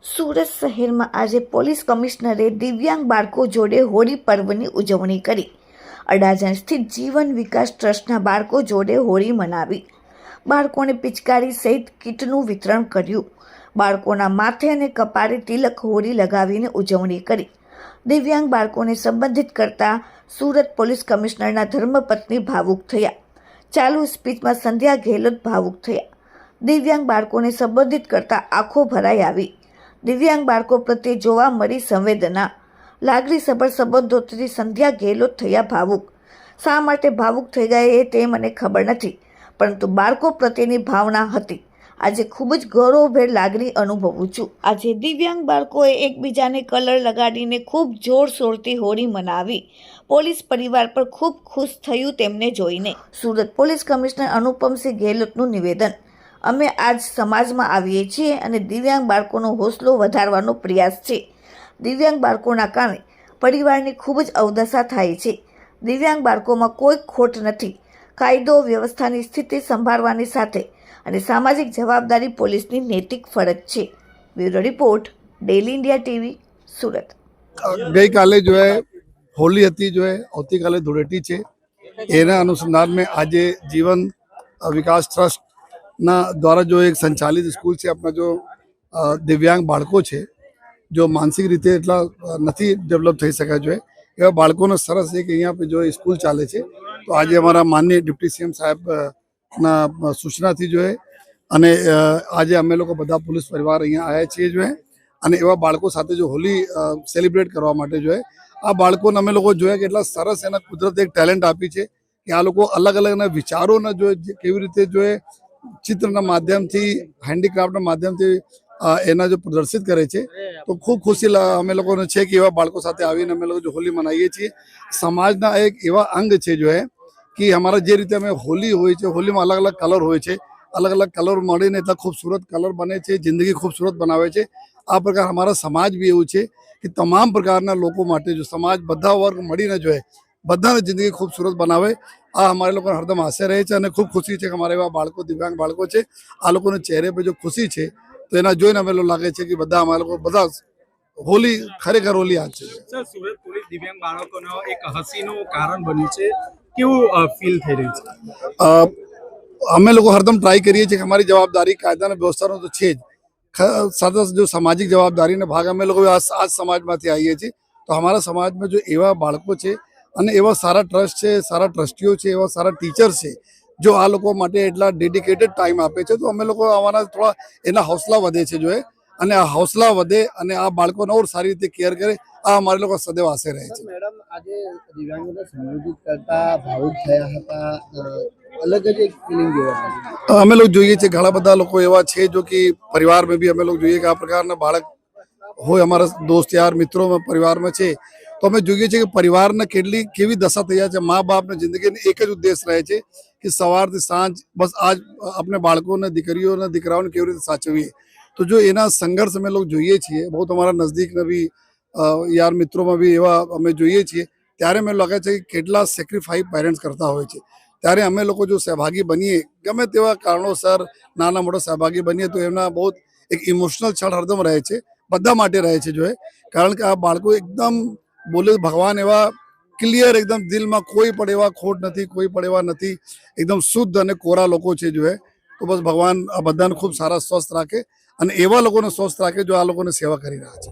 સુરત શહેરમાં આજે પોલીસ કમિશનરે દિવ્યાંગ બાળકો જોડે હોળી પર્વની ઉજવણી કરી. અડાજણ સ્થિત જીવન વિકાસ ટ્રસ્ટના બાળકો જોડે હોળી મનાવી. બાળકોને પિચકારી સહિત કીટનું વિતરણ કર્યું. બાળકોના માથે અને કપાળે તિલક હોળી લગાવીને ઉજવણી કરી. દિવ્યાંગ બાળકોને સંબંધિત કરતા સુરત પોલીસ કમિશનરના ધર્મપત્ની ભાવુક થયા. ચાલુ સ્પીચમાં સંધ્યા ગેહલોત ભાવુક થયા. દિવ્યાંગ બાળકોને સંબોધિત કરતા આંખો ભરાઈ આવી. દિવ્યાંગ બાળકો પ્રત્યે જોવા મળી સંવેદના. લાગણીસભર સંબંધોથી સંધ્યા ગેહલોત થયા ભાવુક. શા માટે ભાવુક થઈ ગયા એ તે મને ખબર નથી, પરંતુ બાળકો પ્રત્યેની ભાવના હતી. આજે ખૂબ જ ગૌરવભેર લાગણી અનુભવું છું. આજે દિવ્યાંગ બાળકોએ એકબીજાને કલર લગાડીને ખૂબ જોરશોરથી હોળી મનાવી. પોલીસ પરિવાર પર ખૂબ ખુશ થયું તેમને જોઈને. સુરત પોલીસ કમિશનર અનુપમસિંહ ગેહલોતનું નિવેદન: અમે આજ સમાજમાં આવીએ છીએ અને દિવ્યાંગ બાળકોનો હોસલો વધારવાનો પ્રયાસ છે. દિવ્યાંગ બાળકોના કારણે પરિવારની ખૂબ જ અવદશા થાય છે. દિવ્યાંગ બાળકોમાં કોઈ ખોટ નથી. કાયદો વ્યવસ્થાની સ્થિતિ સંભાળવાની સાથે અને સામાજિક જવાબદારી પોલીસની નૈતિક ફરજ છે. Bureau report, daily India TV, Surat. ગઈકાલે जो है होली હતી, जो है આવતીકાલે ધૂળેટી છે. એના અનુસંધાન में આજે જીવન વિકાસ ટ્રસ્ટ ના દ્વારા जो एक संचालित स्कूल છે, अपना जो દિવ્યાંગ બાળકો છે, जो માનસિક રીતે એટલા નથી ડેવલપ થઈ શક્યા, જો એવા બાળકોનો સરસ એક અહીંયા पे जो स्कूल ચાલે છે. તો આજે અમારા માનનીય ડિપ્ટી સીએમ સાહેબ ના સૂચનાથી जो है અને આજે અમે લોકો બધા પોલીસ પરિવાર અહીંયા આવ્યા છીએ, જો અને એવા બાળકો સાથે જો હોલી સેલિબ્રેટ કરવા માટે જો આ બાળકોને અમે લોકો જોયા કે એટલા સરસ એના કુદરતે એક ટેલેન્ટ આપી છે કે આ લોકો અલગ અલગના વિચારોને જો કેવી રીતે જો ચિત્રના માધ્યમથી, હેન્ડીક્રાફ્ટના માધ્યમથી એના જો પ્રદર્શિત કરે છે. તો ખૂબ ખુશી અમે લોકોને છે કે એવા બાળકો સાથે આવીને અમે લોકો જો હોલી મનાવીએ છીએ. સમાજના એક એવા અંગ છે જો કે અમારા જે રીતે અમે હોલી હોય છે, હોલીમાં અલગ અલગ કલર હોય છે, અલગ અલગ કલર મળીને એટલા ખૂબસૂરત કલર બને છે, જિંદગી ખૂબસૂરત બનાવે છે. આ પ્રકાર અમારા સમાજ બી એવું છે કે તમામ પ્રકારના લોકો માટે જો સમાજ બધા વર્ગ મળીને જો બધાને જિંદગી ખૂબસૂરત બનાવે, આ અમારે લોકોને હરદમ આશા રહે છે. અને ખૂબ ખુશી છે કે અમારા એવા બાળકો, દિવ્યાંગ બાળકો છે, આ લોકોને ચહેરે પર જો ખુશી છે તો એના જોઈને અમે લોકો લાગે છે કે બધા અમારા લોકો બધા હોલી ખરેખર હોલી આજ છે. સર, સુરત પોલીસ દિવ્યાંગ બાળકોનો એક હસીનું કારણ બન્યું છે, કેવું ફીલ થઈ રહ્યું છે? અમે લોકો હરદમ ટ્રાય કરીએ છીએ કે અમારી જવાબદારી કાયદાના વ્યવસ્થાનો તો છે જ, સાથે જો સામાજિક જવાબદારીનો ભાગ અમે લોકો આ સમાજમાંથી આવીએ છીએ. તો અમારા સમાજમાં જો એવા બાળકો છે અને એવા સારા ટ્રસ્ટ છે, સારા ટ્રસ્ટીઓ છે, એવા સારા ટીચર છે, જો આ લોકો માટે એટલા ડેડિકેટેડ ટાઈમ આપે છે, તો અમે લોકો અમારા થોડા એના હૌસલા વધે છે જો અને આ હૌસલા વધે અને આ બાળકોને ઓર સારી રીતે કેર કરે, આ અમારે લોકો સદૈવ આશે રહે છે. મેડમ, આજે દિવ્યાંગોને સંબોધિત કરતા ભાવુક થયા હતા, અલગ જ એક ફિલિંગ જોવા મળી. અમે લોકો જોઈએ છીએ ઘણા બધા લોકો એવા છે જો કે પરિવારમાં બી અમે લોકો જોઈએ કે આ પ્રકારના બાળક હોય, અમારા દોસ્ત યાર મિત્રોમાં પરિવારમાં છે, તો અમે જોઈએ છીએ કે પરિવારને કેવી દશા થઈ જાય છે. મા બાપની જિંદગીને એક જ ઉદ્દેશ રહે છે કે સવારથી સાંજ બસ આજ આપણે બાળકોને, દીકરીઓને, દીકરાઓને કેવી રીતે સાચવીએ. તો જો એના સંઘર્ષ અમે લોકો જોઈએ છીએ, બહુ તમારા નજદીકના બી યાર મિત્રોમાં બી એવા અમે જોઈએ છીએ, ત્યારે મને લાગે છે કે કેટલા સેક્રિફાઈસ પેરેન્ટ્સ કરતા હોય છે. ત્યારે અમે લોકો જો સહભાગી બનીએ, ગમે તેવા કારણોસર નાના મોટા સહભાગી બનીએ, તો એમના બહુ એક ઇમોશનલ ક્ષણ હરદમ રહે છે, બધા માટે રહે છે જો કારણ કે આ બાળકો એકદમ બોલે ભગવાન એવા ક્લિયર, એકદમ દિલમાં કોઈ પણ એવા ખોટ નથી, કોઈ પણ એવા નથી, એકદમ શુદ્ધ અને કોરા લોકો છે જો તો બસ ભગવાન આ બધાને ખૂબ સારા સ્વસ્થ રાખે અને એવા લોકોને સ્વસ્થ રાખે જો આ લોકોને સેવા કરી રહ્યા છે.